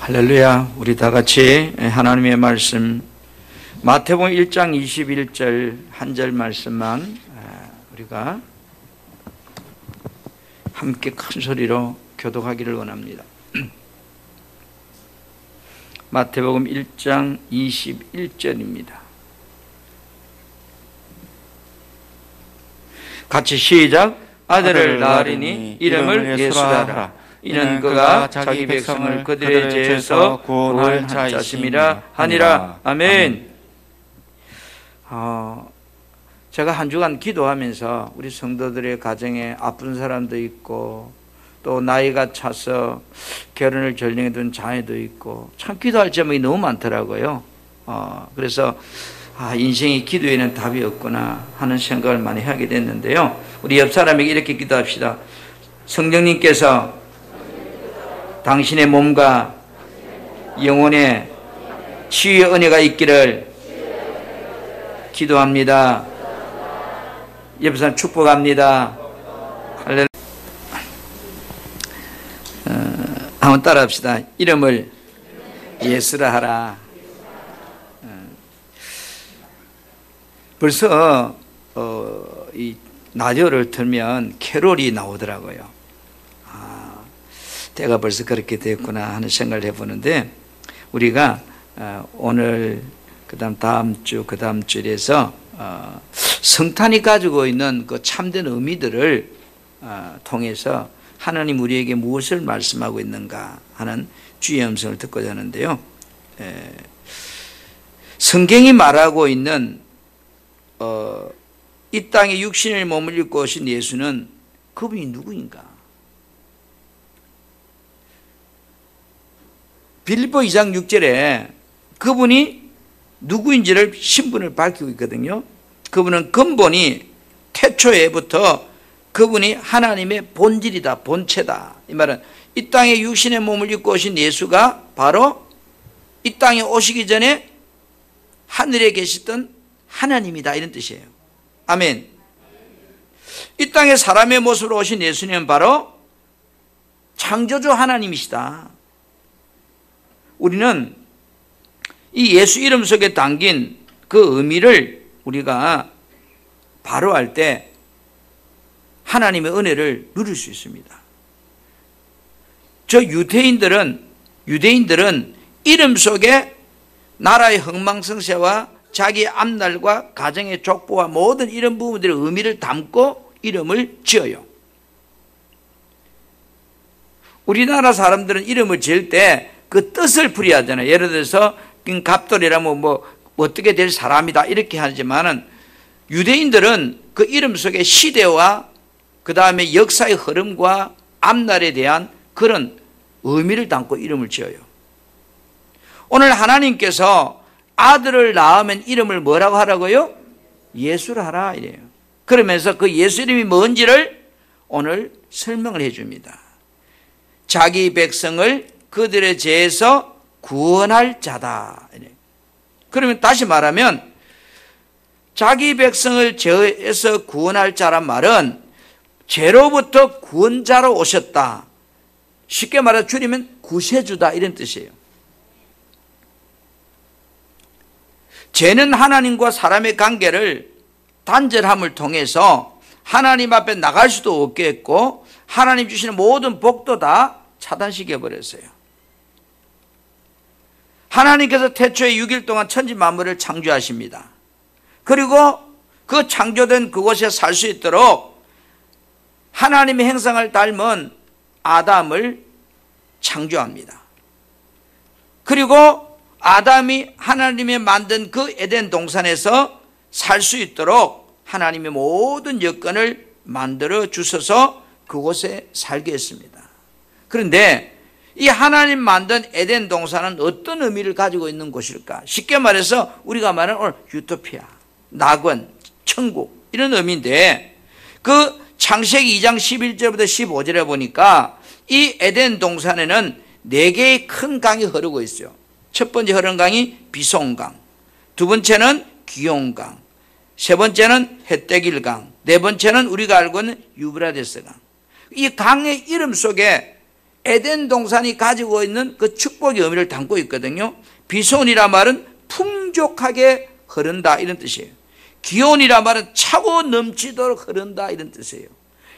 할렐루야. 우리 다 같이 하나님의 말씀 마태복음 1장 21절 한 절 말씀만 우리가 함께 큰 소리로 교독하기를 원합니다. 마태복음 1장 21절입니다. 같이 시작. 아들을 낳으리니 이름을 예수라 하라. 이는 그가 자기 백성을 그들의 죄에서 구원할 자심이라 하니라. 아멘. 제가 한 주간 기도하면서 우리 성도들의 가정에 아픈 사람도 있고 또 나이가 차서 결혼을 전령해 둔 자녀도 있고 참 기도할 제목이 너무 많더라고요. 그래서 인생의 기도에는 답이 없구나 하는 생각을 많이 하게 됐는데요. 우리 옆 사람에게 이렇게 기도합시다. 성령님께서 당신의 몸과 영혼에 치유의 은혜가 있기를 기도합니다. 옆 사람 축복합니다. 할렐루야. 한번 따라합시다. 이름을 예수라 하라. 벌써 이 라디오를 틀면 캐롤이 나오더라고요. 때가 벌써 그렇게 됐구나 하는 생각을 해보는데, 우리가 오늘 다음 주 그 다음 주에서 성탄이 가지고 있는 그 참된 의미들을 통해서 하나님 우리에게 무엇을 말씀하고 있는가 하는 주의 음성을 듣고자 하는데요. 성경이 말하고 있는 이 땅에 육신의 몸을 입고 오신 예수는 그분이 누구인가? 빌립보 2장 6절에 그분이 누구인지를 신분을 밝히고 있거든요. 그분은 근본이 태초에부터 그분이 하나님의 본질이다, 본체다. 이 말은 이 땅에 육신의 몸을 입고 오신 예수가 바로 이 땅에 오시기 전에 하늘에 계시던 하나님이다, 이런 뜻이에요. 아멘. 이 땅에 사람의 모습으로 오신 예수님은 바로 창조주 하나님이시다. 우리는 이 예수 이름 속에 담긴 그 의미를 우리가 바로 할 때 하나님의 은혜를 누릴 수 있습니다. 유대인들은 이름 속에 나라의 흥망성쇠와 자기 앞날과 가정의 족보와 모든 이런 부분들의 의미를 담고 이름을 지어요. 우리나라 사람들은 이름을 지을 때 그 뜻을 풀이하잖아요. 예를 들어서 갑돌이라면 뭐 어떻게 될 사람이다 이렇게 하지만은, 유대인들은 그 이름 속에 시대와 그 다음에 역사의 흐름과 앞날에 대한 그런 의미를 담고 이름을 지어요. 오늘 하나님께서 아들을 낳으면 이름을 뭐라고 하라고요? 예수라 하라 이래요. 그러면서 그 예수 이름이 뭔지를 오늘 설명을 해줍니다. 자기 백성을 그들의 죄에서 구원할 자다. 그러면 다시 말하면 자기 백성을 죄에서 구원할 자란 말은 죄로부터 구원자로 오셨다. 쉽게 말해 줄이면 구세주다, 이런 뜻이에요. 죄는 하나님과 사람의 관계를 단절함을 통해서 하나님 앞에 나갈 수도 없게 했고 하나님 주시는 모든 복도 다 차단시켜버렸어요. 하나님께서 태초에 6일 동안 천지 만물을 창조하십니다. 그리고 그 창조된 그곳에 살 수 있도록 하나님의 형상을 닮은 아담을 창조합니다. 그리고 아담이 하나님이 만든 그 에덴 동산에서 살 수 있도록 하나님의 모든 여건을 만들어 주셔서 그곳에 살게 했습니다. 그런데 이 하나님 만든 에덴 동산은 어떤 의미를 가지고 있는 곳일까? 쉽게 말해서 우리가 말하는 오늘 유토피아, 낙원, 천국 이런 의미인데, 그 창세기 2장 11절부터 15절에 보니까 이 에덴 동산에는 4개의 큰 강이 흐르고 있어요. 첫 번째 흐르는 강이 비송강, 두 번째는 기용강, 세 번째는 헷데길강, 네 번째는 우리가 알고 있는 유브라데스강. 이 강의 이름 속에 에덴 동산이 가지고 있는 그 축복의 의미를 담고 있거든요. 비손이란 말은 풍족하게 흐른다 이런 뜻이에요. 기온이란 말은 차고 넘치도록 흐른다 이런 뜻이에요.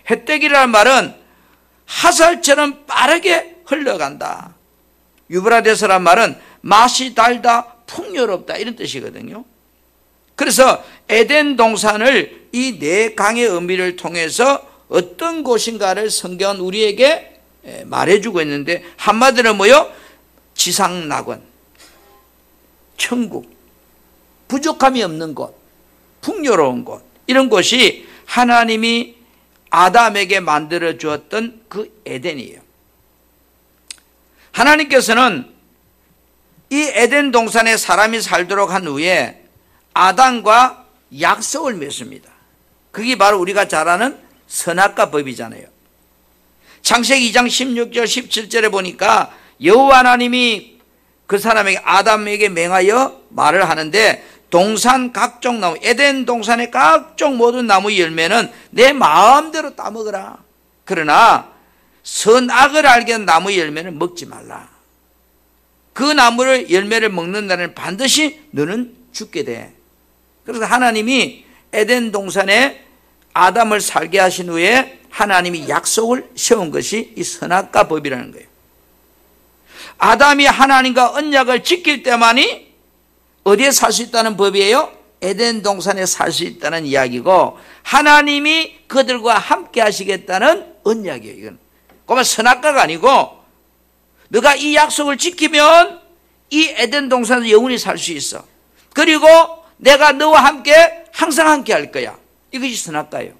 햇대기라는 말은 화살처럼 빠르게 흘러간다. 유브라데스란 말은 맛이 달다 풍요롭다 이런 뜻이거든요. 그래서 에덴 동산을 이 네 강의 의미를 통해서 어떤 곳인가를 성경은 우리에게 말해주고 있는데, 한마디로 뭐요? 지상낙원, 천국, 부족함이 없는 곳, 풍요로운 곳, 이런 곳이 하나님이 아담에게 만들어 주었던 그 에덴이에요. 하나님께서는 이 에덴 동산에 사람이 살도록 한 후에 아담과 약속을 맺습니다. 그게 바로 우리가 잘 아는 선악과 법이잖아요. 창세기 2장 16절 17절에 보니까 여호와 하나님이 그 사람에게 아담에게 맹하여 말을 하는데, 동산 각종 나무, 에덴 동산의 각종 모든 나무 열매는 내 마음대로 따먹으라. 그러나 선악을 알게 하는 나무 열매는 먹지 말라. 그 나무를 열매를 먹는 날에는 반드시 너는 죽게 돼. 그래서 하나님이 에덴 동산에 아담을 살게 하신 후에 하나님이 약속을 세운 것이 이 선악과 법이라는 거예요. 아담이 하나님과 언약을 지킬 때만이 어디에 살 수 있다는 법이에요? 에덴 동산에 살 수 있다는 이야기고, 하나님이 그들과 함께 하시겠다는 언약이에요. 이건 그러면 선악과가 아니고, 너가 이 약속을 지키면 이 에덴 동산에서 영원히 살 수 있어. 그리고 내가 너와 함께 항상 함께 할 거야. 이것이 선악과예요.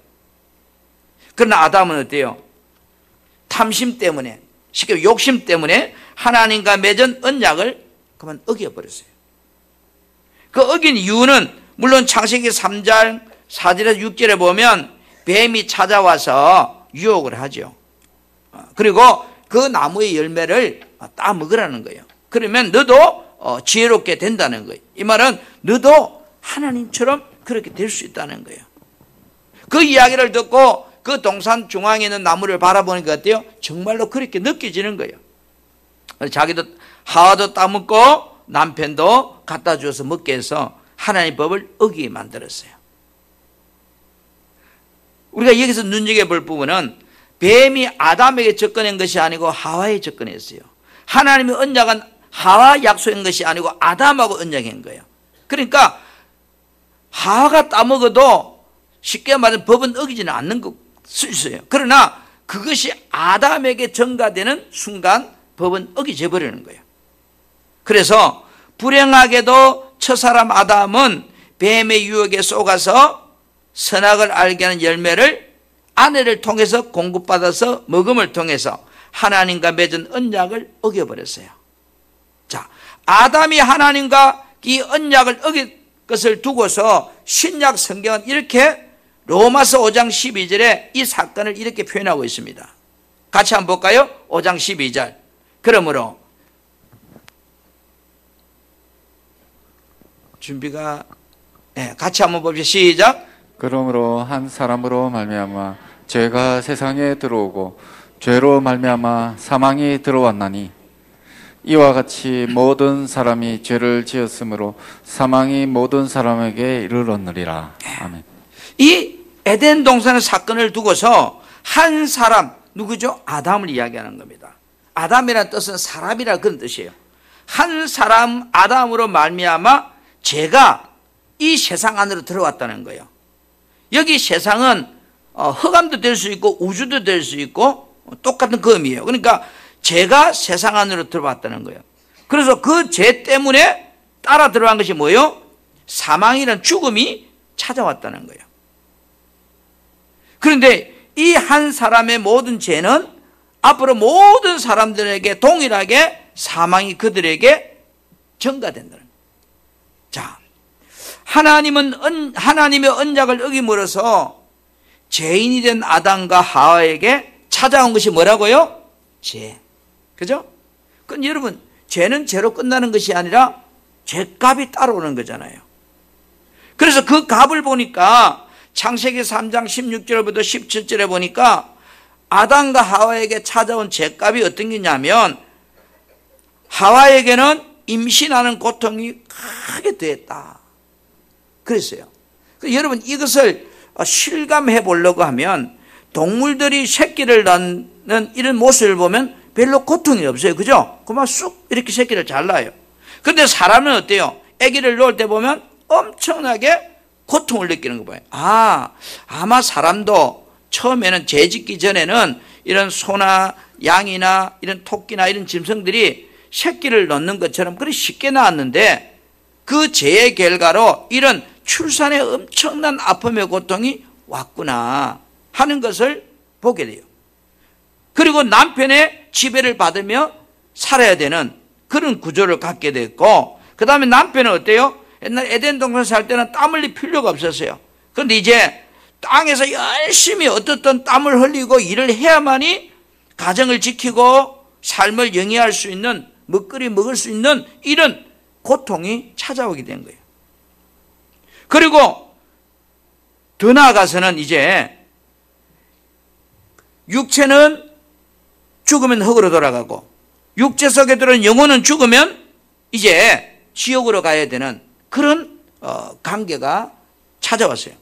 그러나 아담은 어때요? 탐심 때문에, 쉽게 욕심 때문에 하나님과 맺은 언약을 그만 어겨버렸어요. 그 어긴 이유는 물론 창세기 3장 4절에서 6절에 보면 뱀이 찾아와서 유혹을 하죠. 그리고 그 나무의 열매를 따먹으라는 거예요. 그러면 너도 지혜롭게 된다는 거예요. 이 말은 너도 하나님처럼 그렇게 될 수 있다는 거예요. 그 이야기를 듣고 그 동산 중앙에 있는 나무를 바라보니까 어때요? 정말로 그렇게 느껴지는 거예요. 자기도 하와도 따먹고 남편도 갖다 주어서 먹게 해서 하나님의 법을 어기게 만들었어요. 우리가 여기서 눈여겨볼 부분은 뱀이 아담에게 접근한 것이 아니고 하와에 접근했어요. 하나님의 언약은 하와 약속한 것이 아니고 아담하고 언약한 거예요. 그러니까 하와가 따먹어도 쉽게 말하면 법은 어기지는 않는 수 있어요. 그러나 그것이 아담에게 전가되는 순간 법은 어기져 버리는 거예요. 그래서 불행하게도 첫사람 아담은 뱀의 유혹에 속아서 선악을 알게 하는 열매를 아내를 통해서 공급받아서 먹음을 통해서 하나님과 맺은 언약을 어겨버렸어요. 자, 아담이 하나님과 이 언약을 어긴 것을 두고서 신약 성경은 이렇게 로마서 5장 12절에 이 사건을 이렇게 표현하고 있습니다. 같이 한번 볼까요? 5장 12절. 그러므로 준비가 같이 한번 봅시다. 시작. 그러므로 한 사람으로 말미암아 죄가 세상에 들어오고 죄로 말미암아 사망이 들어왔나니 이와 같이 모든 사람이 죄를 지었으므로 사망이 모든 사람에게 이르렀느니라. 아멘. 이 에덴 동산의 사건을 두고서 한 사람, 누구죠? 아담을 이야기하는 겁니다. 아담이라는 뜻은 사람이라 그런 뜻이에요. 한 사람 아담으로 말미암아 죄가 이 세상 안으로 들어왔다는 거예요. 여기 세상은 흑암도 될 수 있고 우주도 될 수 있고 똑같은 그 의미예요. 그러니까 죄가 세상 안으로 들어왔다는 거예요. 그래서 그 죄 때문에 따라 들어간 것이 뭐예요? 사망이라는 죽음이 찾아왔다는 거예요. 그런데 이 한 사람의 모든 죄는 앞으로 모든 사람들에게 동일하게 사망이 그들에게 전가된다는 거예요. 자, 하나님의 언약을 어김으로써 죄인이 된 아담과 하와에게 찾아온 것이 뭐라고요? 죄. 그죠? 그럼 여러분, 죄는 죄로 끝나는 것이 아니라 죄값이 따라오는 거잖아요. 그래서 그 값을 보니까 창세기 3장 16절부터 17절에 보니까 아담과 하와에게 찾아온 죄값이 어떤 게냐면 하와에게는 임신하는 고통이 크게 더했다. 그랬어요. 여러분 이것을 실감해 보려고 하면 동물들이 새끼를 낳는 이런 모습을 보면 별로 고통이 없어요. 그죠? 그만 쑥 이렇게 새끼를 잘 낳아요. 근데 사람은 어때요? 아기를 놓을 때 보면 엄청나게 고통을 느끼는 거 봐요. 아마 사람도 처음에는 죄 짓기 전에는 이런 소나 양이나 이런 토끼나 이런 짐승들이 새끼를 낳는 것처럼 그렇게 쉽게 낳았는데 그 죄의 결과로 이런 출산에 엄청난 아픔의 고통이 왔구나 하는 것을 보게 돼요. 그리고 남편의 지배를 받으며 살아야 되는 그런 구조를 갖게 됐고, 그 다음에 남편은 어때요? 옛날 에덴 동산 살 때는 땀 흘릴 필요가 없었어요. 그런데 이제 땅에서 열심히 어떻든 땀을 흘리고 일을 해야만이 가정을 지키고 삶을 영위할 수 있는, 먹거리 먹을 수 있는 이런 고통이 찾아오게 된 거예요. 그리고 더 나아가서는 이제 육체는 죽으면 흙으로 돌아가고 육체 속에 들어온 영혼은 죽으면 이제 지옥으로 가야 되는 그런 관계가 찾아왔어요.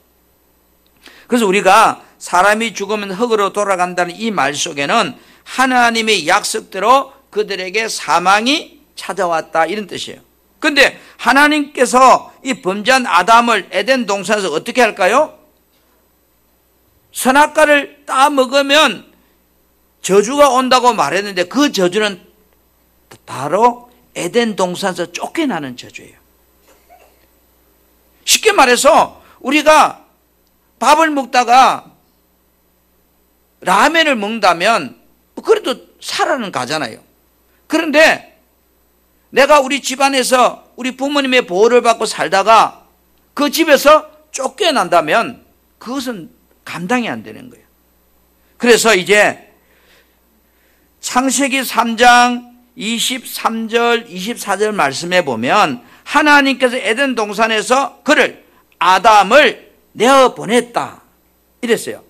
그래서 우리가 사람이 죽으면 흙으로 돌아간다는 이 말 속에는 하나님의 약속대로 그들에게 사망이 찾아왔다 이런 뜻이에요. 그런데 하나님께서 이 범죄한 아담을 에덴 동산에서 어떻게 할까요? 선악과를 따먹으면 저주가 온다고 말했는데 그 저주는 바로 에덴 동산에서 쫓겨나는 저주예요. 쉽게 말해서 우리가 밥을 먹다가 라면을 먹는다면 그래도 살아는 가잖아요. 그런데 내가 우리 집안에서 우리 부모님의 보호를 받고 살다가 그 집에서 쫓겨난다면 그것은 감당이 안 되는 거예요. 그래서 이제 창세기 3장 23절 24절 말씀에 보면 하나님께서 에덴 동산에서 그를 아담을 내어보냈다 이랬어요.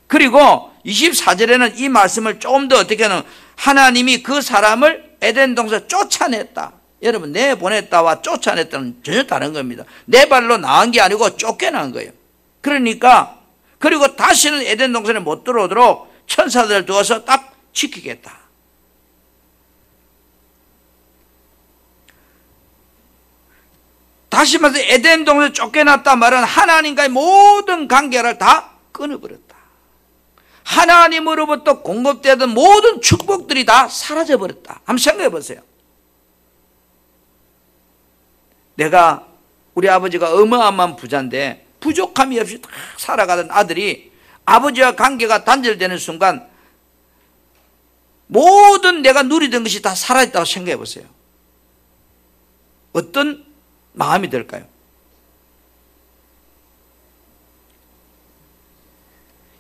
그리고 24절에는 이 말씀을 조금 더 어떻게 하는, 하나님이 그 사람을 에덴 동산에 쫓아냈다. 여러분 내보냈다와 쫓아냈다는 전혀 다른 겁니다. 내 발로 나온 게 아니고 쫓겨난 거예요. 그러니까 그리고 다시는 에덴 동산에 못 들어오도록 천사들을 두어서 딱 지키겠다. 다시 말해서 에덴 동산에 쫓겨났다 말은 하나님과의 모든 관계를 다 끊어버렸다. 하나님으로부터 공급되던 모든 축복들이 다 사라져버렸다. 한번 생각해 보세요. 내가 우리 아버지가 어마어마한 부자인데 부족함이 없이 다 살아가던 아들이 아버지와 관계가 단절되는 순간 모든 내가 누리던 것이 다 사라졌다고 생각해 보세요. 어떤 마음이 들까요?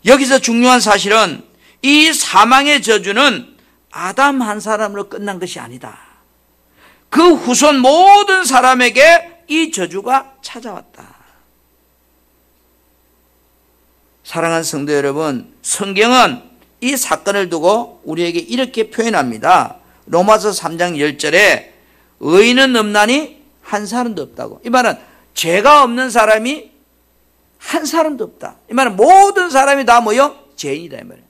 여기서 중요한 사실은 이 사망의 저주는 아담 한 사람으로 끝난 것이 아니다. 그 후손 모든 사람에게 이 저주가 찾아왔다. 사랑하는 성도 여러분, 성경은 이 사건을 두고 우리에게 이렇게 표현합니다. 로마서 3장 10절에 의인은 없나니 한 사람도 없다고. 이 말은 죄가 없는 사람이 한 사람도 없다. 이 말은 모든 사람이 다 뭐요? 죄인이다 이 말이에요.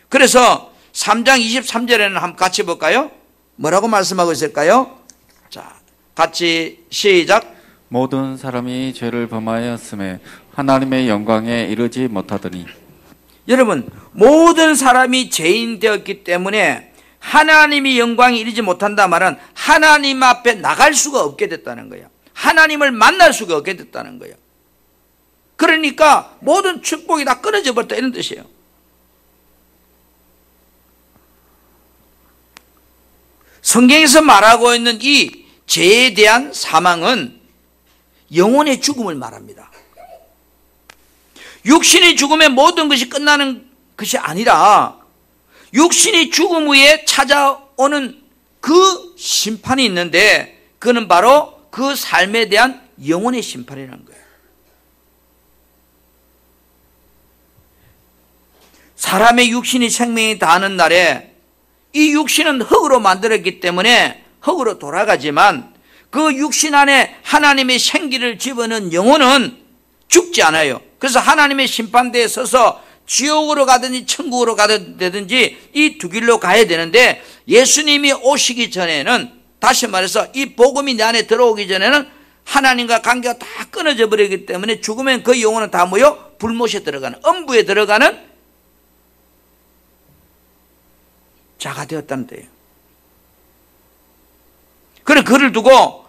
그래서 3장 23절에는 한번 같이 볼까요? 뭐라고 말씀하고 있을까요? 자, 같이 시작. 모든 사람이 죄를 범하였음에 하나님의 영광에 이르지 못하더니. 여러분, 모든 사람이 죄인 되었기 때문에 하나님이 영광에 이르지 못한다 말은 하나님 앞에 나갈 수가 없게 됐다는 거예요. 하나님을 만날 수가 없게 됐다는 거예요. 그러니까 모든 축복이 다 끊어져 버렸다 이런 뜻이에요. 성경에서 말하고 있는 이 죄에 대한 사망은 영혼의 죽음을 말합니다. 육신이 죽으면 모든 것이 끝나는 것이 아니라 육신이 죽음 후에 찾아오는 그 심판이 있는데 그는 바로 그 삶에 대한 영혼의 심판이라는 거예요. 사람의 육신이 생명이 다하는 날에 이 육신은 흙으로 만들었기 때문에 흙으로 돌아가지만 그 육신 안에 하나님의 생기를 집어넣은 영혼은 죽지 않아요. 그래서 하나님의 심판대에 서서 지옥으로 가든지 천국으로 가든지 이 두 길로 가야 되는데, 예수님이 오시기 전에는, 다시 말해서 이 복음이 내 안에 들어오기 전에는 하나님과 관계가 다 끊어져 버리기 때문에 죽으면 그 영혼은 다 모여 불못에 들어가는, 음부에 들어가는 자가 되었다는 데예요. 그래, 그를 두고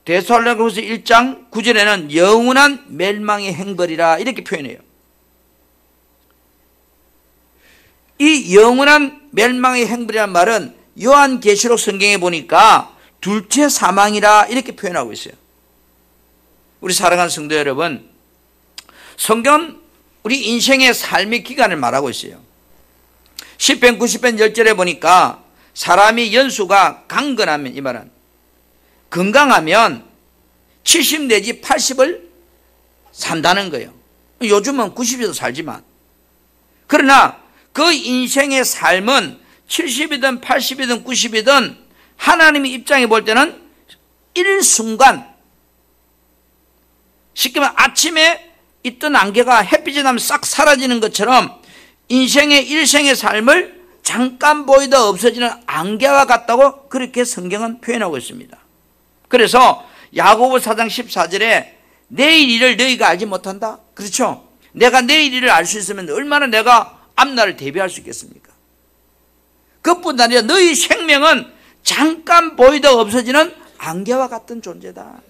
데살로니가후서 1장 9절에는 영원한 멸망의 행벌이라 이렇게 표현해요. 이 영원한 멸망의 행벌이라는 말은 요한계시록 성경에 보니까 둘째 사망이라 이렇게 표현하고 있어요. 우리 사랑하는 성도 여러분, 성경은 우리 인생의 삶의 기간을 말하고 있어요. 10편 90편 10절에 보니까 사람이 연수가 강건하면, 이 말은 건강하면 70 내지 80을 산다는 거예요. 요즘은 90에도 살지만, 그러나 그 인생의 삶은 70이든 80이든 90이든 하나님의 입장에 볼 때는 일순간, 쉽게 말하면 아침에 있던 안개가 햇빛이 나면 싹 사라지는 것처럼 인생의 일생의 삶을 잠깐 보이다 없어지는 안개와 같다고 그렇게 성경은 표현하고 있습니다. 그래서 야고보 4장 14절에 내일 일을 너희가 알지 못한다? 그렇죠? 내가 내일 일을 알 수 있으면 얼마나 내가 앞날을 대비할 수 있겠습니까? 그뿐 아니라 너희 생명은 잠깐 보이다 없어지는 안개와 같은 존재다.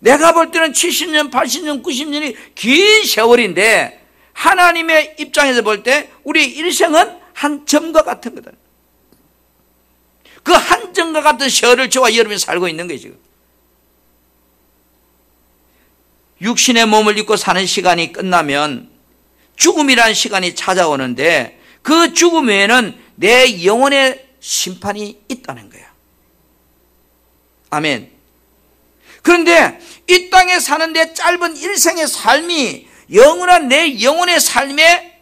내가 볼 때는 70년, 80년, 90년이 긴 세월인데 하나님의 입장에서 볼 때 우리 일생은 한 점과 같은 거다. 그 한 점과 같은 세월을 저와 여러분이 살고 있는 거예요, 지금. 육신의 몸을 입고 사는 시간이 끝나면 죽음이라는 시간이 찾아오는데 그 죽음 외에는 내 영혼의 심판이 있다는 거야. 아멘. 그런데 이 땅에 사는데 짧은 일생의 삶이 영원한 내 영혼의 삶에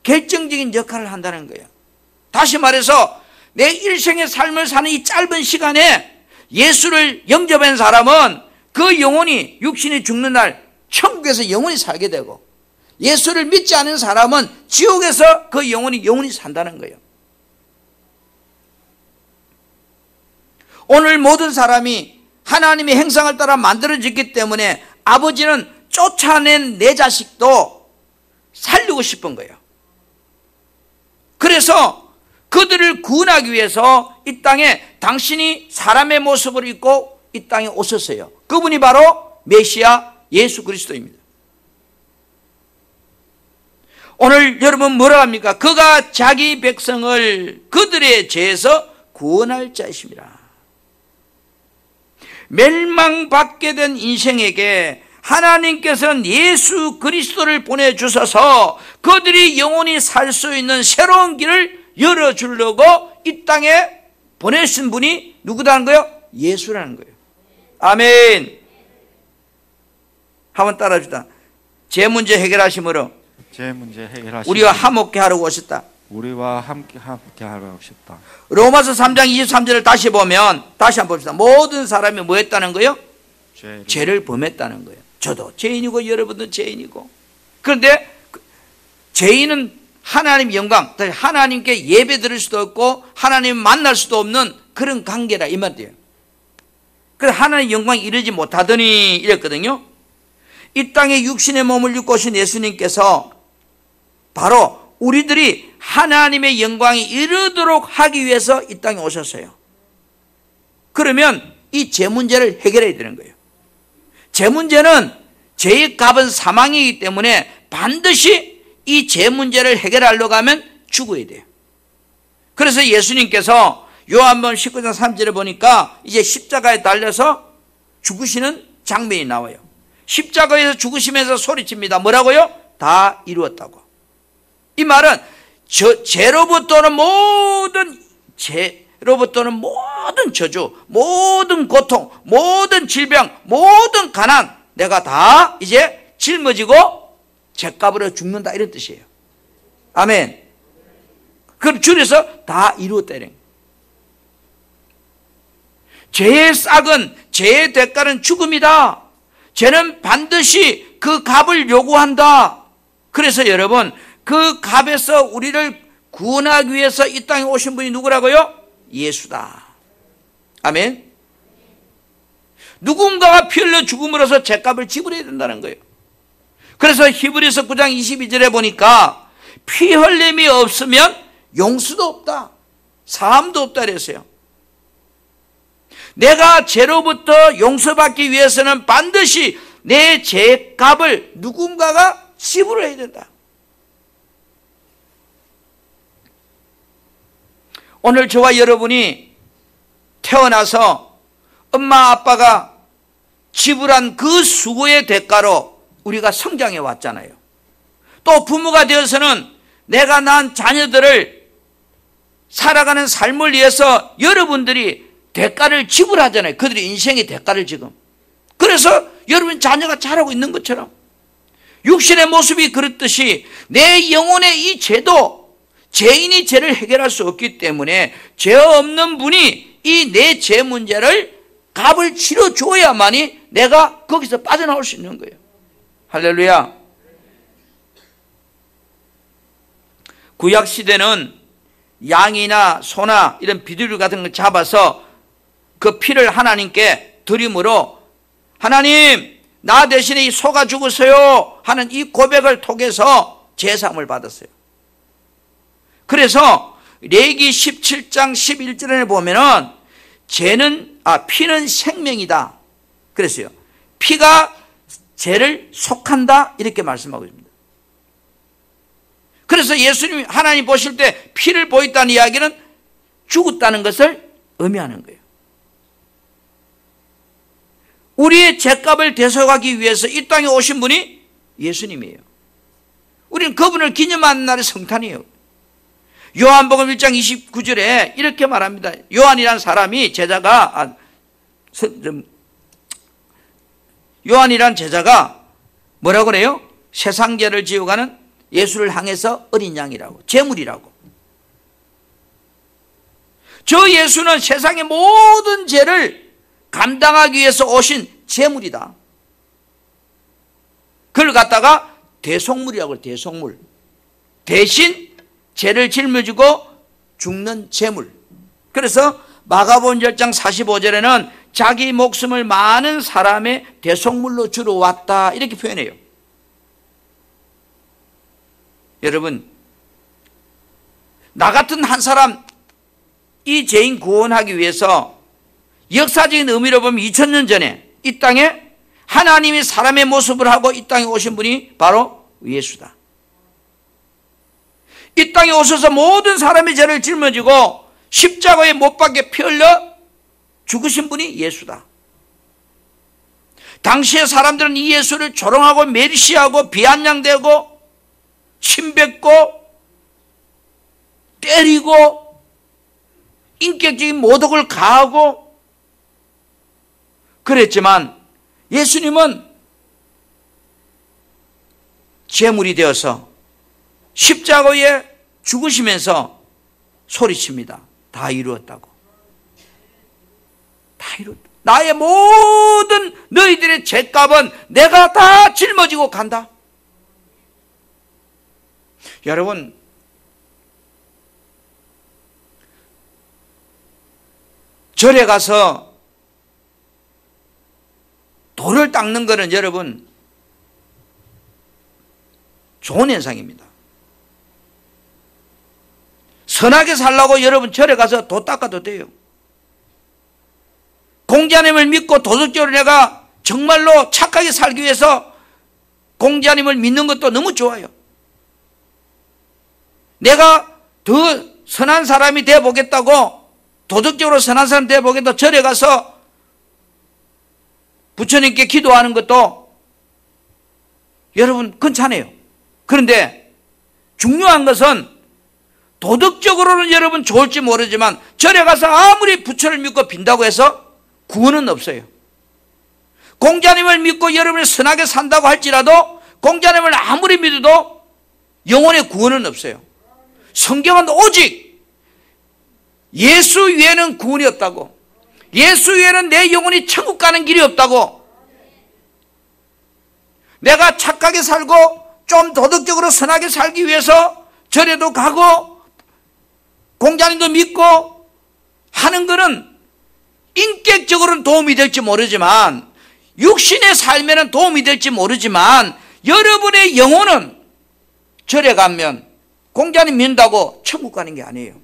결정적인 역할을 한다는 거예요. 다시 말해서 내 일생의 삶을 사는 이 짧은 시간에 예수를 영접한 사람은 그 영혼이 육신이 죽는 날 천국에서 영원히 살게 되고, 예수를 믿지 않은 사람은 지옥에서 그 영혼이 산다는 거예요. 오늘 모든 사람이 하나님의 형상을 따라 만들어졌기 때문에 아버지는 쫓아낸 내 자식도 살리고 싶은 거예요. 그래서 그들을 구원하기 위해서 이 땅에 당신이 사람의 모습을 입고 이 땅에 오셨어요. 그분이 바로 메시아 예수 그리스도입니다. 오늘 여러분 뭐라 합니까? 그가 자기 백성을 그들의 죄에서 구원할 자이십니다. 멸망받게 된 인생에게 하나님께서는 예수 그리스도를 보내주셔서 그들이 영원히 살 수 있는 새로운 길을 열어주려고 이 땅에 보내신 분이 누구다는 거예요? 예수라는 거예요. 아멘. 한번 따라합시다. 제 문제 해결하심으로 우리와 화목케 하려고 오셨다. 우리와 함께 하러 오셨다. 로마서 3장 23절을 다시 보면, 다시 한번 봅시다. 모든 사람이 뭐 했다는 거예요? 죄를 범했다는 거예요. 저도 죄인이고 여러분도 죄인이고. 그런데 죄인은 하나님 영광, 하나님께 예배 드릴 수도 없고 하나님 만날 수도 없는 그런 관계라 이 말이에요. 그래서 하나님 영광에 이르지 못하더니 이랬거든요. 이 땅에 육신의 몸을 입고 오신 예수님께서 바로 우리들이 하나님의 영광에 이르도록 하기 위해서 이 땅에 오셨어요. 그러면 이 죄 문제를 해결해야 되는 거예요. 죄 문제는 죄의 값은 사망이기 때문에 반드시 이 죄 문제를 해결하려고 하면 죽어야 돼요. 그래서 예수님께서 요한복음 19장 3절에 보니까 이제 십자가에 달려서 죽으시는 장면이 나와요. 십자가에서 죽으시면서 소리칩니다. 뭐라고요? 다 이루었다고. 이 말은 죄로부터는 모든 저주, 모든 고통, 모든 질병, 모든 가난 내가 다 이제 짊어지고 죄값으로 죽는다 이런 뜻이에요. 아멘. 그럼 줄여서 다 이루었다. 죄의 싹은, 죄의 대가는 죽음이다. 죄는 반드시 그 값을 요구한다. 그래서 여러분, 그 값에서 우리를 구원하기 위해서 이 땅에 오신 분이 누구라고요? 예수다. 아멘. 누군가가 피 흘려 죽음으로써 죄값을 지불해야 된다는 거예요. 그래서 히브리서 9장 22절에 보니까 피 흘림이 없으면 용서도 없다, 사함도 없다 그랬어요. 내가 죄로부터 용서받기 위해서는 반드시 내 죄값을 누군가가 지불을 해야 된다. 오늘 저와 여러분이 태어나서 엄마 아빠가 지불한 그 수고의 대가로 우리가 성장해 왔잖아요. 또 부모가 되어서는 내가 낳은 자녀들을 살아가는 삶을 위해서 여러분들이 대가를 지불하잖아요. 그들의 인생의 대가를 지금. 그래서 여러분 자녀가 자라고 있는 것처럼 육신의 모습이 그렇듯이 내 영혼의 이 죄도 죄인이 죄를 해결할 수 없기 때문에 죄 없는 분이 이 내 죄 문제를 값을 치러줘야만이 내가 거기서 빠져나올 수 있는 거예요. 할렐루야. 구약시대는 양이나 소나 이런 비둘기 같은 걸 잡아서 그 피를 하나님께 드림으로 하나님 나 대신에 이 소가 죽었어요 하는 이 고백을 통해서 제사함을 받았어요. 그래서 레위기 17장 11절에 보면은 피는 생명이다 그랬어요. 피가 죄를 속한다 이렇게 말씀하고 있습니다. 그래서 예수님이 하나님 보실 때 피를 보였다는 이야기는 죽었다는 것을 의미하는 거예요. 우리의 죄값을 대속하기 위해서 이 땅에 오신 분이 예수님이에요. 우리는 그분을 기념하는 날의 성탄이에요. 요한복음 1장 29절에 이렇게 말합니다. 요한이라는 사람이 요한이라는 제자가 뭐라고 그래요? 세상 죄를 지어가는 예수를 향해서 어린 양이라고, 제물이라고. 저 예수는 세상의 모든 죄를 감당하기 위해서 오신 제물이다. 그걸 갖다가 대속물이라고 해요. 대속물. 대신 죄를 짊어지고 죽는 제물. 그래서 마가복음 10장 45절에는 자기 목숨을 많은 사람의 대속물로 주러 왔다 이렇게 표현해요. 여러분, 나 같은 한 사람 이 죄인 구원하기 위해서 역사적인 의미로 보면 2000년 전에 이 땅에 하나님이 사람의 모습을 하고 이 땅에 오신 분이 바로 예수다. 이 땅에 오셔서 모든 사람의 죄를 짊어지고 십자가에 못 박혀 피 흘려 죽으신 분이 예수다. 당시의 사람들은 이 예수를 조롱하고 멸시하고 비아냥대고 침뱉고 때리고 인격적인 모독을 가하고 그랬지만 예수님은 제물이 되어서 십자가에 죽으시면서 소리칩니다. 다 이루었다고. 다 이루었다. 나의 모든 너희들의 죄값은 내가 다 짊어지고 간다. 여러분, 절에 가서 돌을 닦는 것은 여러분 좋은 현상입니다. 선하게 살라고 여러분 절에 가서 도 닦아도 돼요. 공자님을 믿고 도덕적으로 내가 정말로 착하게 살기 위해서 공자님을 믿는 것도 너무 좋아요. 내가 더 선한 사람이 되어보겠다고 도덕적으로 선한 사람 되어보겠다고 절에 가서 부처님께 기도하는 것도 여러분 괜찮아요. 그런데 중요한 것은 도덕적으로는 여러분 좋을지 모르지만 절에 가서 아무리 부처를 믿고 빈다고 해서 구원은 없어요. 공자님을 믿고 여러분이 선하게 산다고 할지라도 공자님을 아무리 믿어도 영혼의 구원은 없어요. 성경은 오직 예수 외에는 구원이 없다고, 예수 외에는 내 영혼이 천국 가는 길이 없다고, 내가 착하게 살고 좀 도덕적으로 선하게 살기 위해서 절에도 가고 공자님도 믿고 하는 것은 인격적으로는 도움이 될지 모르지만, 육신의 삶에는 도움이 될지 모르지만, 여러분의 영혼은 절에 가면 공자님 믿는다고 천국 가는 게 아니에요.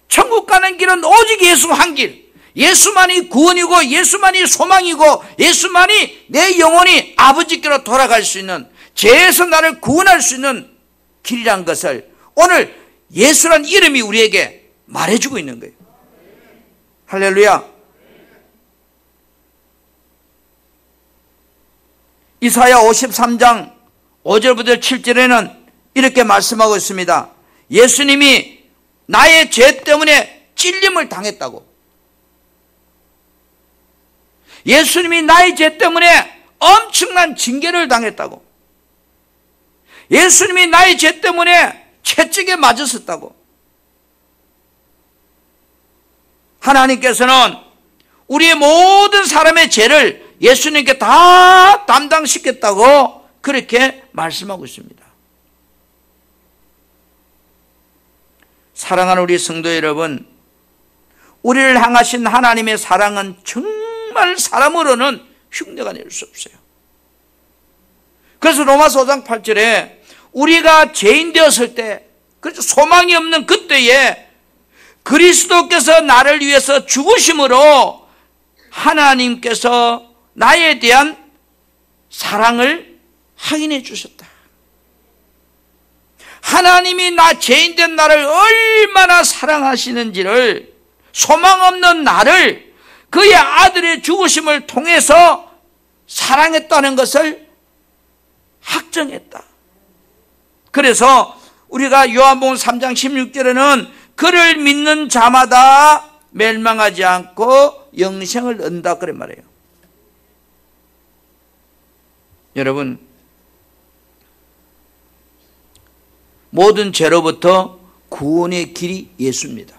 천국 가는 길은 오직 예수 한 길, 예수만이 구원이고 예수만이 소망이고 예수만이 내 영혼이 아버지께로 돌아갈 수 있는, 죄에서 나를 구원할 수 있는 길이란 것을 오늘 예수란 이름이 우리에게 말해주고 있는 거예요. 할렐루야. 이사야 53장 5절부터 7절에는 이렇게 말씀하고 있습니다. 예수님이 나의 죄 때문에 찔림을 당했다고, 예수님이 나의 죄 때문에 엄청난 징계를 당했다고, 예수님이 나의 죄 때문에 채찍에 맞았었다고. 하나님께서는 우리의 모든 사람의 죄를 예수님께 다 담당시켰다고 그렇게 말씀하고 있습니다. 사랑하는 우리 성도 여러분, 우리를 향하신 하나님의 사랑은 정말 사람으로는 흉내가 낼 수 없어요. 그래서 로마서 5장 8절에 우리가 죄인 되었을 때, 그래서 소망이 없는 그때에 그리스도께서 나를 위해서 죽으심으로 하나님께서 나에 대한 사랑을 확인해 주셨다. 하나님이 나 죄인된 나를 얼마나 사랑하시는지를, 소망 없는 나를 그의 아들의 죽으심을 통해서 사랑했다는 것을 확정했다. 그래서 우리가 요한복음 3장 16절에는 그를 믿는 자마다 멸망하지 않고 영생을 얻는다 그래 말해요. 여러분, 모든 죄로부터 구원의 길이 예수입니다.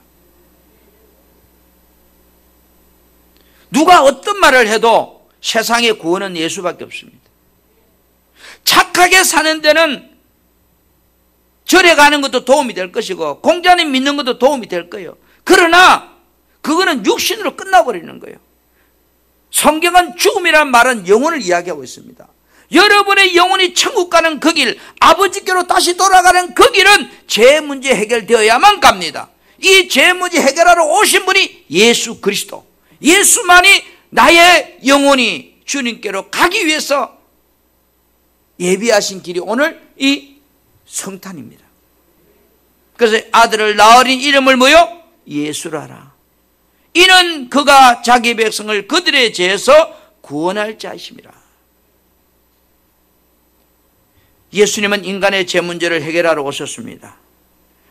누가 어떤 말을 해도 세상의 구원은 예수밖에 없습니다. 착하게 사는 데는 절에 가는 것도 도움이 될 것이고 공자님 믿는 것도 도움이 될 거예요. 그러나 그거는 육신으로 끝나버리는 거예요. 성경은 죽음이란 말은 영혼을 이야기하고 있습니다. 여러분의 영혼이 천국 가는 그 길, 아버지께로 다시 돌아가는 그 길은 죄 문제 해결되어야만 갑니다. 이 죄 문제 해결하러 오신 분이 예수 그리스도, 예수만이 나의 영혼이 주님께로 가기 위해서 예비하신 길이 오늘 이 성탄입니다. 그래서 아들을 낳으린 이름을 뭐요? 예수라라. 이는 그가 자기 백성을 그들의 죄에서 구원할 자이심이라. 예수님은 인간의 죄 문제를 해결하러 오셨습니다.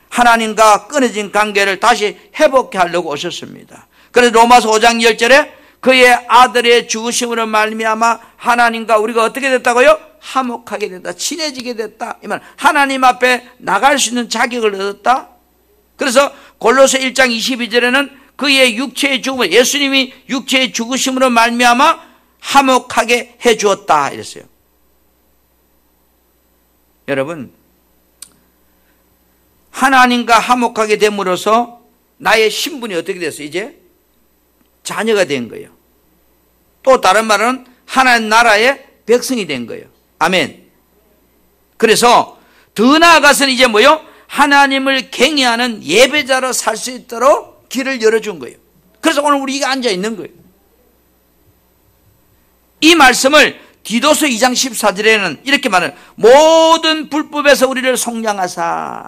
하나님과 끊어진 관계를 다시 회복해 하려고 오셨습니다. 그래서 로마서 5장 10절에 그의 아들의 죽으심으로 말미암아 하나님과 우리가 어떻게 됐다고요? 화목하게 됐다, 친해지게 됐다. 이 말, 하나님 앞에 나갈 수 있는 자격을 얻었다. 그래서 골로새 1장 22절에는 그의 육체의 죽음을, 예수님이 육체의 죽으심으로 말미암아 화목하게 해 주었다 이랬어요. 여러분, 하나님과 화목하게 됨으로써 나의 신분이 어떻게 됐어요? 이제 자녀가 된 거예요. 또 다른 말은 하나님 나라의 백성이 된 거예요. 아멘. 그래서 더 나아가서는 이제 뭐요? 하나님을 경외하는 예배자로 살 수 있도록 길을 열어준 거예요. 그래서 오늘 우리가 앉아 있는 거예요. 이 말씀을 디도서 2장 14절에는 이렇게 말해요. 모든 불법에서 우리를 속량하사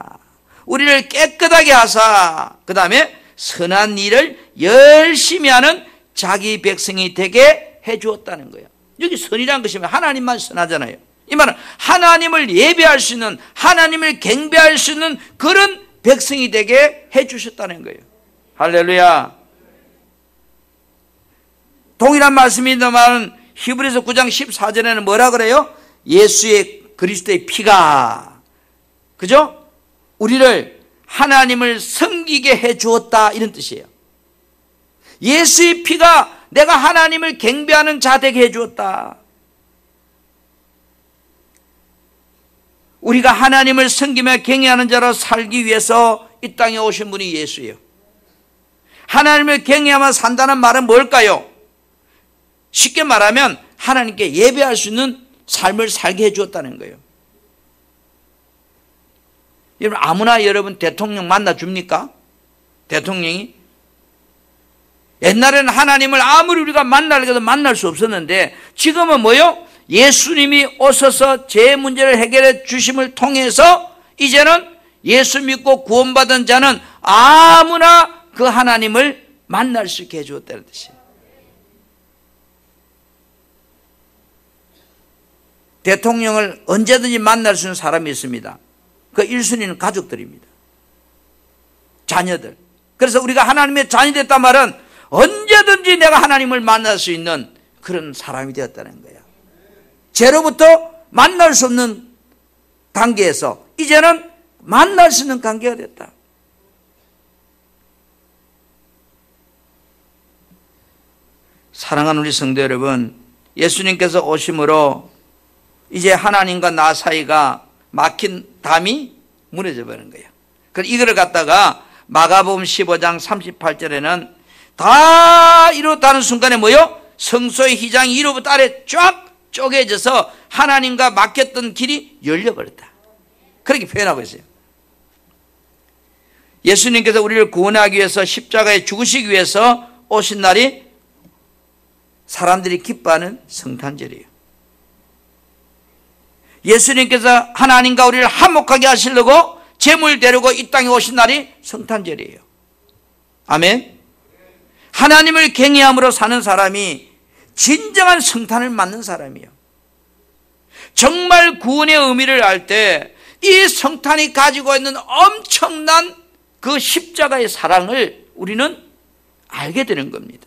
우리를 깨끗하게 하사 그 다음에 선한 일을 열심히 하는 자기 백성이 되게 해주었다는 거예요. 여기 선이라는 것이면 하나님만 선하잖아요. 이 말은 하나님을 예배할 수 있는, 하나님을 경배할 수 있는 그런 백성이 되게 해주셨다는 거예요. 할렐루야. 동일한 말씀입니다만 히브리서 9장 14절에는 뭐라 그래요? 예수의 그리스도의 피가 그죠? 우리를 하나님을 섬기게 해 주었다, 이런 뜻이에요. 예수의 피가 내가 하나님을 경배하는 자 되게 해 주었다. 우리가 하나님을 섬기며 경외하는 자로 살기 위해서 이 땅에 오신 분이 예수예요. 하나님을 경외하며 산다는 말은 뭘까요? 쉽게 말하면 하나님께 예배할 수 있는 삶을 살게 해 주었다는 거예요. 여러분, 아무나 여러분 대통령 만나 줍니까? 대통령이? 옛날에는 하나님을 아무리 우리가 만나려고 해도 만날 수 없었는데, 지금은 뭐요? 예수님이 오셔서 제 문제를 해결해 주심을 통해서 이제는 예수 믿고 구원받은 자는 아무나 그 하나님을 만날 수 있게 해주었다는 뜻이에요. 대통령을 언제든지 만날 수 있는 사람이 있습니다. 그 1순위는 가족들입니다. 자녀들. 그래서 우리가 하나님의 자녀 됐단 말은 언제든지 내가 하나님을 만날 수 있는 그런 사람이 되었다는 거예요. 죄로부터 만날 수 없는 관계에서 이제는 만날 수 있는 관계가 됐다. 사랑하는 우리 성도 여러분, 예수님께서 오심으로 이제 하나님과 나 사이가 막힌 담이 무너져 버린 거예요. 그래서 이거를 갖다가 마가복음 15장 38절에는 다 이루었다는 순간에 뭐요? 성소의 휘장이 위로부터 아래 쫙 쪼개져서 하나님과 막혔던 길이 열려버렸다. 그렇게 표현하고 있어요. 예수님께서 우리를 구원하기 위해서 십자가에 죽으시기 위해서 오신 날이 사람들이 기뻐하는 성탄절이에요. 예수님께서 하나님과 우리를 화목하게 하시려고 제물 데리고 이 땅에 오신 날이 성탄절이에요. 아멘. 하나님을 경외함으로 사는 사람이 진정한 성탄을 맞는 사람이에요. 정말 구원의 의미를 알 때 이 성탄이 가지고 있는 엄청난 그 십자가의 사랑을 우리는 알게 되는 겁니다.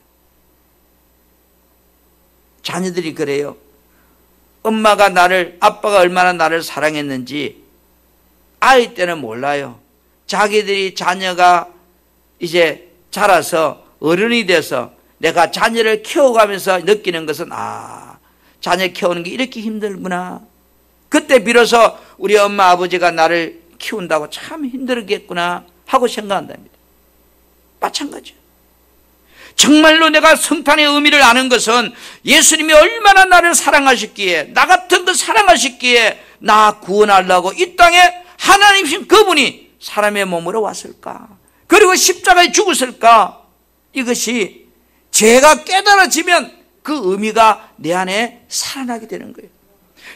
자녀들이 그래요. 엄마가 아빠가 얼마나 나를 사랑했는지 아이 때는 몰라요. 자기들이 자녀가 이제 자라서 어른이 돼서 내가 자녀를 키워가면서 느끼는 것은 자녀 키우는 게 이렇게 힘들구나. 그때 비로소 우리 엄마 아버지가 나를 키운다고 참 힘들겠구나 하고 생각한답니다. 마찬가지예요. 정말로 내가 성탄의 의미를 아는 것은 예수님이 얼마나 나를 사랑하셨기에, 나 같은 그 사랑하셨기에 나 구원하려고 이 땅에 하나님이신 그분이 사람의 몸으로 왔을까, 그리고 십자가에 죽었을까. 이것이 죄가 깨달아지면 그 의미가 내 안에 살아나게 되는 거예요.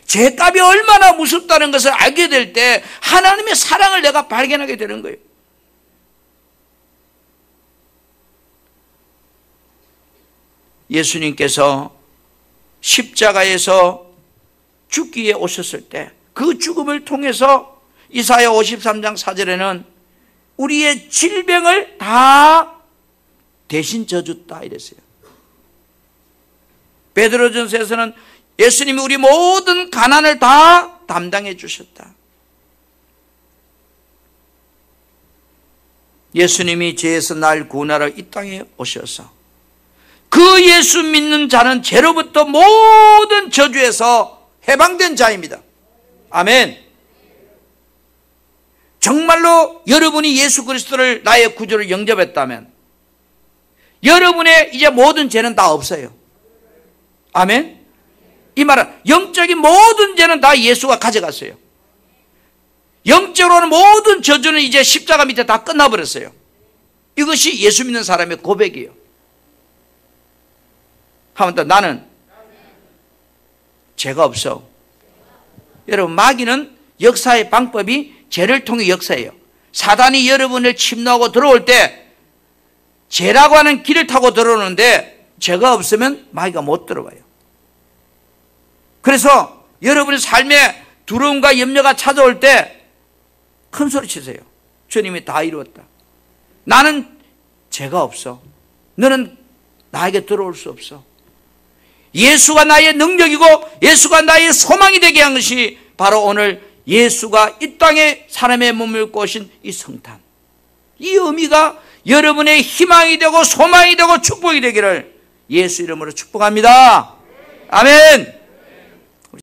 죄값이 얼마나 무섭다는 것을 알게 될 때 하나님의 사랑을 내가 발견하게 되는 거예요. 예수님께서 십자가에서 죽기에 오셨을 때 그 죽음을 통해서 이사야 53장 4절에는 우리의 질병을 다 대신 져줬다 이랬어요. 베드로전서에서는 예수님이 우리 모든 가난을 다 담당해 주셨다. 예수님이 죄에서 날 구원하러 이 땅에 오셔서 그 예수 믿는 자는 죄로부터 모든 저주에서 해방된 자입니다. 아멘. 정말로 여러분이 예수 그리스도를 나의 구주로 영접했다면 여러분의 이제 모든 죄는 다 없어요. 아멘. 이 말은 영적인 모든 죄는 다 예수가 가져갔어요. 영적으로는 모든 저주는 이제 십자가 밑에 다 끝나버렸어요. 이것이 예수 믿는 사람의 고백이에요. 하면 또 나는 죄가 없어. 여러분, 마귀는 역사의 방법이 죄를 통해 역사해요. 사단이 여러분을 침노하고 들어올 때 죄라고 하는 길을 타고 들어오는데 죄가 없으면 마귀가 못 들어와요. 그래서 여러분의 삶에 두려움과 염려가 찾아올 때 큰 소리 치세요. 주님이 다 이루었다. 나는 죄가 없어. 너는 나에게 들어올 수 없어. 예수가 나의 능력이고 예수가 나의 소망이 되게 한 것이 바로 오늘 예수가 이 땅에 사람의 몸을 꼬신 이 성탄, 이 의미가 여러분의 희망이 되고 소망이 되고 축복이 되기를 예수 이름으로 축복합니다. 아멘.